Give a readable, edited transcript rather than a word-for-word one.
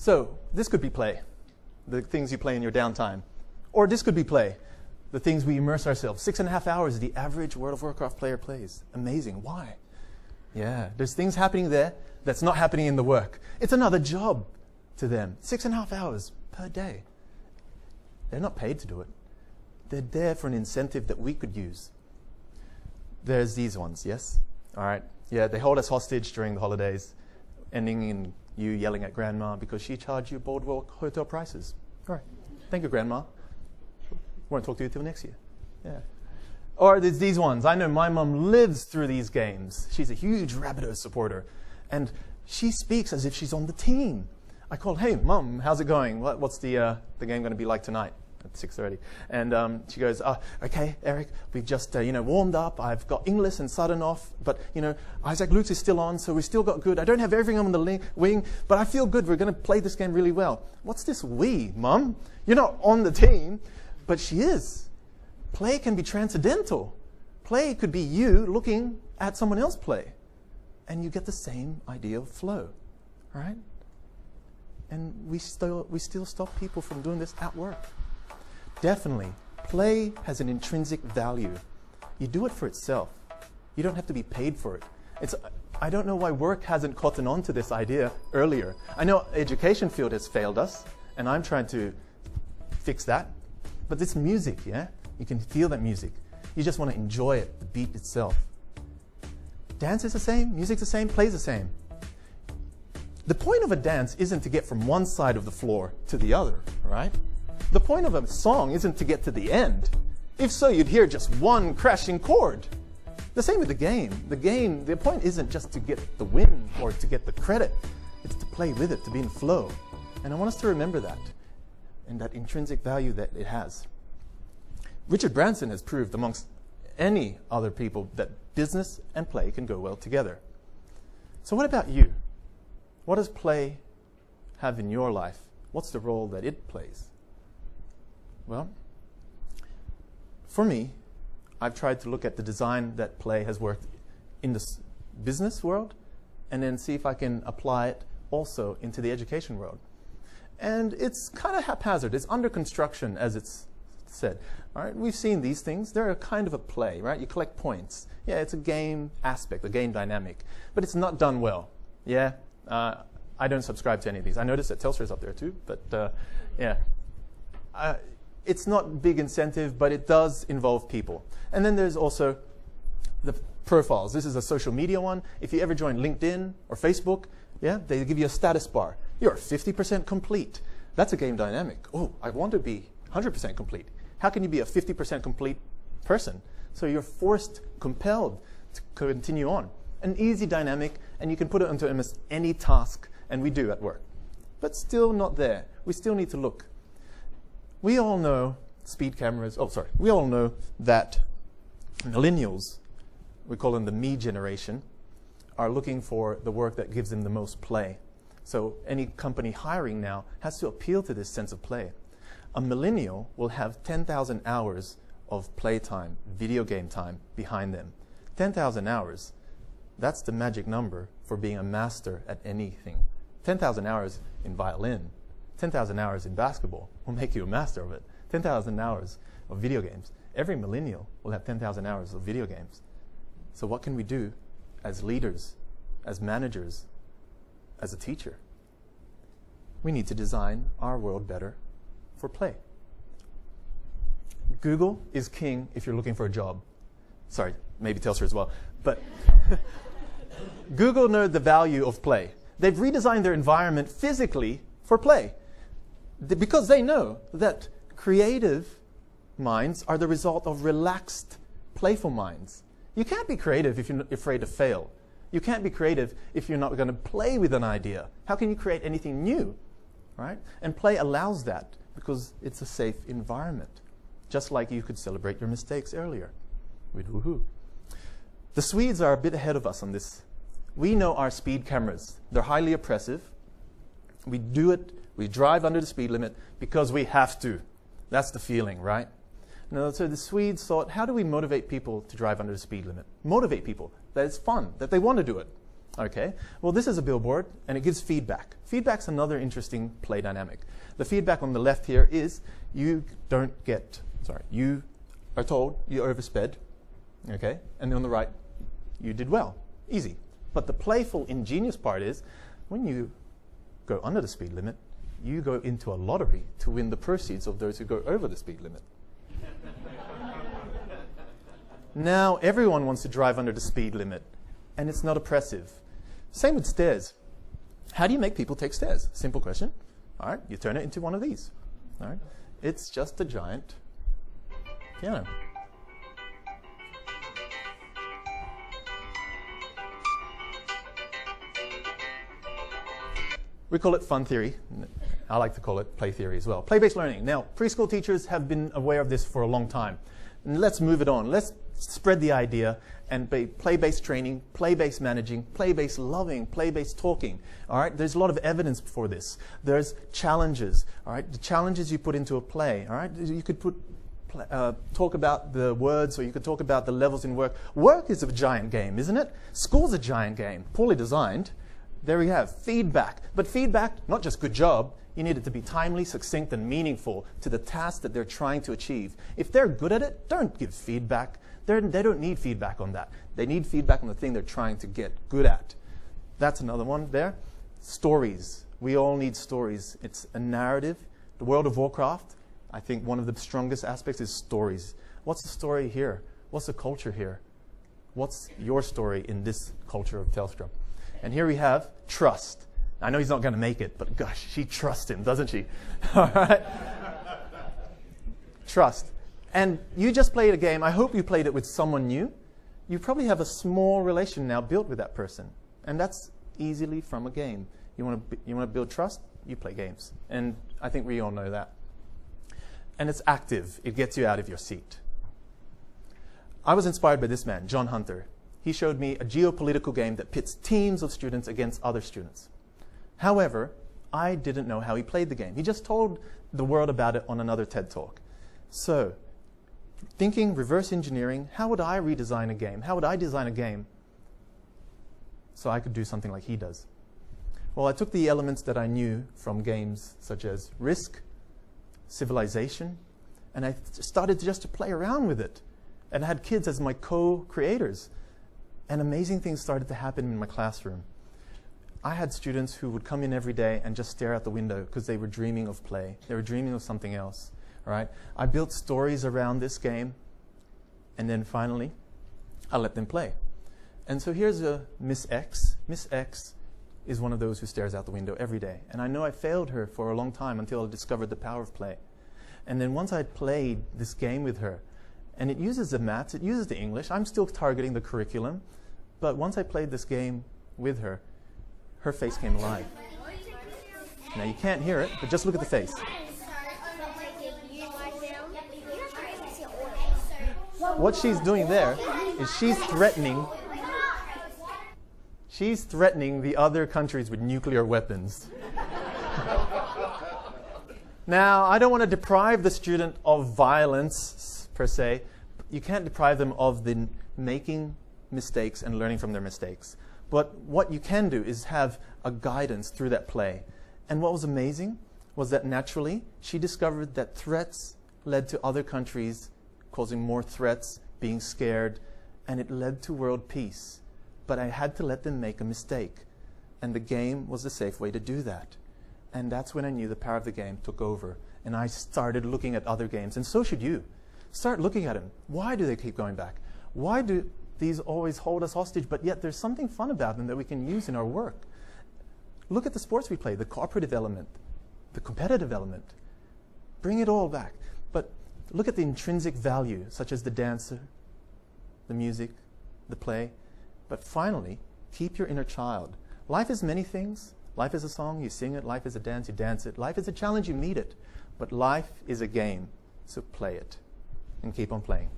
So this could be play, the things you play in your downtime. Or this could be play, the things we immerse ourselves. 6.5 hours the average World of Warcraft player plays. Amazing. Why? Yeah, there's things happening there that's not happening in the work. It's another job to them. 6.5 hours per day. They're not paid to do it. They're there for an incentive that we could use. There's these ones, yes? All right. Yeah, they hold us hostage during the holidays, ending in you yelling at grandma because she charged you boardwalk hotel prices. All right. Thank you, grandma. Won't talk to you till next year. Yeah. Or there's these ones. I know my mum lives through these games. She's a huge Rabbitohs supporter. And she speaks as if she's on the team. I call, hey, Mum, how's it going? What's the game going to be like tonight at 6:30? And she goes, okay, Eric, we've just warmed up. I've got Inglis and Sutton off, but Isaac Lukes is still on, so we still got good. I don't have everything on the wing, but I feel good. We're going to play this game really well. What's this we, Mum? You're not on the team, but she is. Play can be transcendental. Play could be you looking at someone else play, and you get the same idea of flow, right? And we still stop people from doing this at work. Definitely, play has an intrinsic value. You do it for itself. You don't have to be paid for it. I don't know why work hasn't caught on to this idea earlier. I know education field has failed us, and I'm trying to fix that. But this music, yeah? You can feel that music. You just want to enjoy it, the beat itself. Dance is the same, music's the same, play's the same. The point of a dance isn't to get from one side of the floor to the other, right? The point of a song isn't to get to the end. If so, you'd hear just one crashing chord. The same with the game. The point isn't just to get the win or to get the credit. It's to play with it, to be in flow. And I want us to remember that and that intrinsic value that it has. Richard Branson has proved amongst any other people that business and play can go well together. So what about you? What does play have in your life? What's the role that it plays? Well, for me, I've tried to look at the design that play has worked in the business world and then see if I can apply it also into the education world. And it's kind of haphazard. It's under construction, as it's said. All right, we've seen these things. They're a kind of a play, right? You collect points. Yeah, it's a game aspect, a game dynamic, but it's not done well. Yeah, I don't subscribe to any of these. I noticed that Telstra is up there too, but yeah. It's not big incentive, but it does involve people. And then there's also the profiles. This is a social media one. If you ever join LinkedIn or Facebook, yeah, they give you a status bar. You're 50% complete. That's a game dynamic. Oh, I want to be 100% complete. How can you be a 50% complete person? So you're forced, compelled to continue on. An easy dynamic, and you can put it into almost any task, and we do at work. But still not there. We still need to look. We all know speed cameras. Oh, sorry. We all know that millennials, we call them the me generation, are looking for the work that gives them the most play. So any company hiring now has to appeal to this sense of play. A millennial will have 10,000 hours of playtime, video game time behind them. 10,000 hours, that's the magic number for being a master at anything. 10,000 hours in violin, 10,000 hours in basketball will make you a master of it. 10,000 hours of video games. Every millennial will have 10,000 hours of video games. So what can we do as leaders, as managers, as a teacher? We need to design our world better for play. Google is king if you're looking for a job. Sorry, maybe Telstra as well. But Google knows the value of play. They've redesigned their environment physically for play because they know that creative minds are the result of relaxed, playful minds. You can't be creative if you're afraid to fail. You can't be creative if you're not going to play with an idea. How can you create anything new, right? And play allows that because it's a safe environment, just like you could celebrate your mistakes earlier with woohoo. The Swedes are a bit ahead of us on this. We know our speed cameras. They're highly oppressive. We do it, we drive under the speed limit because we have to. That's the feeling, right? Now, so the Swedes thought, how do we motivate people to drive under the speed limit? Motivate people, that it's fun, that they want to do it. Okay, well, this is a billboard, and it gives feedback. Feedback's another interesting play dynamic. The feedback on the left here is you are told you oversped, okay, and on the right, you did well, easy. But the playful, ingenious part is when you go under the speed limit, you go into a lottery to win the proceeds of those who go over the speed limit. Now everyone wants to drive under the speed limit, and it's not oppressive. Same with stairs. How do you make people take stairs? Simple question. All right, you turn it into one of these. All right, it's just a giant piano. We call it fun theory. I like to call it play theory as well. Play-based learning. Now, preschool teachers have been aware of this for a long time. And let's move it on. Let's spread the idea and be play-based training, play-based managing, play-based loving, play-based talking. All right, there's a lot of evidence for this. There's challenges. All right, the challenges you put into a play. All right, you could talk about the words, or you could talk about the levels in work. Work is a giant game, isn't it? School's a giant game, poorly designed. There we have feedback. But feedback, not just good job. You need it to be timely, succinct, and meaningful to the task that they're trying to achieve. If they're good at it, don't give feedback. They don't need feedback on that. They need feedback on the thing they're trying to get good at. That's another one there. Stories. We all need stories. It's a narrative. The World of Warcraft, I think one of the strongest aspects is stories. What's the story here? What's the culture here? What's your story in this culture of Telstra? And here we have trust. I know he's not going to make it, but gosh, she trusts him, doesn't she? All right. Trust. And you just played a game. I hope you played it with someone new. You probably have a small relation now built with that person. And that's easily from a game. You want to build trust? You play games. And I think we all know that. And it's active. It gets you out of your seat. I was inspired by this man, John Hunter. He showed me a geopolitical game that pits teams of students against other students. However, I didn't know how he played the game. He just told the world about it on another TED Talk. So, thinking reverse engineering, how would I redesign a game? How would I design a game so I could do something like he does? Well, I took the elements that I knew from games such as Risk, Civilization, and I started just to play around with it. And I had kids as my co-creators. And amazing things started to happen in my classroom. I had students who would come in every day and just stare out the window because they were dreaming of play. They were dreaming of something else. All right? I built stories around this game, and then finally, I let them play. And so here's a Miss X. Miss X is one of those who stares out the window every day. And I know I failed her for a long time until I discovered the power of play. And then once I played this game with her, and it uses the maths, it uses the English. I'm still targeting the curriculum. But once I played this game with her, her face came alive. Now you can't hear it, but just look at the face. What she's doing there is she's threatening the other countries with nuclear weapons. Now, I don't want to deprive the student of violence, per se. You can't deprive them of the making mistakes and learning from their mistakes. But what you can do is have a guidance through that play. And what was amazing was that naturally she discovered that threats led to other countries causing more threats, being scared, and it led to world peace. But I had to let them make a mistake. And the game was the safe way to do that. And that's when I knew the power of the game took over. And I started looking at other games. And so should you. Start looking at them. Why do they keep going back? Why do these always hold us hostage, but yet there's something fun about them that we can use in our work? Look at the sports we play, the cooperative element, the competitive element. Bring it all back. But look at the intrinsic value, such as the dancer, the music, the play. But finally, keep your inner child. Life is many things. Life is a song, you sing it. Life is a dance, you dance it. Life is a challenge, you meet it. But life is a game, so play it and keep on playing.